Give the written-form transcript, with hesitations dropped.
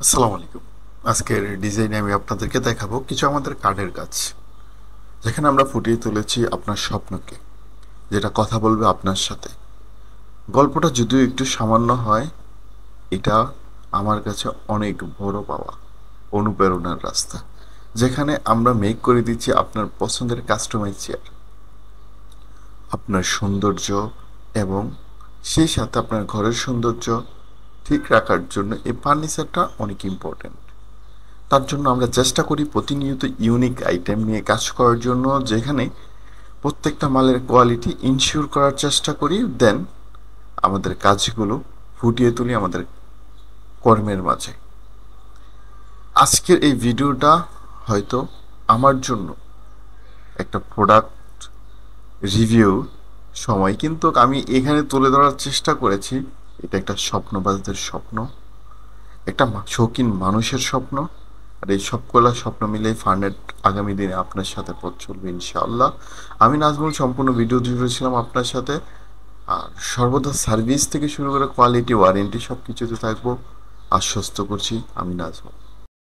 আসসালামু আলাইকুম। আজকের ডিজাইনে আমি আপনাদেরকে দেখাবো কিছু আমাদের কার্ডের কাজ, যেখানে আমরা ফুটিয়ে তুলেছি আপনার স্বপ্নকে, যেটা কথা বলবে আপনার সাথে। গল্পটা যদিও একটু সামান্য হয়, এটা আমার কাছে অনেক বড় পাওয়া, অনুপ্রেরণার রাস্তা, যেখানে আমরা মেক করে দিচ্ছি আপনার পছন্দের কাস্টমাইজ চেয়ার, আপনার সৌন্দর্য এবং সেই সাথে আপনার ঘরের সৌন্দর্য ঠিক রাখার জন্য এই ফার্নিচারটা অনেক ইম্পর্ট্যান্ট। তার জন্য আমরা চেষ্টা করি প্রতিনিয়ত ইউনিক আইটেম নিয়ে কাজ করার জন্য, যেখানে প্রত্যেকটা মালের কোয়ালিটি ইনশিওর করার চেষ্টা করি। দেন আমাদের কাজগুলো ফুটিয়ে তুলি আমাদের কর্মের মাঝে। আজকের এই ভিডিওটা হয়তো আমার জন্য একটা প্রোডাক্ট রিভিউ সময়, কিন্তু আমি এখানে তুলে ধরার চেষ্টা করেছি এটা একটা স্বপ্নবাজদের স্বপ্ন, একটা শৌখিন মানুষের স্বপ্ন। আর এই সবগুলা স্বপ্ন মিলেই ফার্নেট আগামী দিনে আপনার সাথে পথ চলবে ইনশাআল্লাহ। আমি নাজমুল সম্পূর্ণ ভিডিও জুড়ে ছিলাম আপনার সাথে। আর সর্বদা সার্ভিস থেকে শুরু করে কোয়ালিটি, ওয়ারেন্টি সব কিছুতে থাকবো, আশ্বস্ত করছি আমি নাজমুল।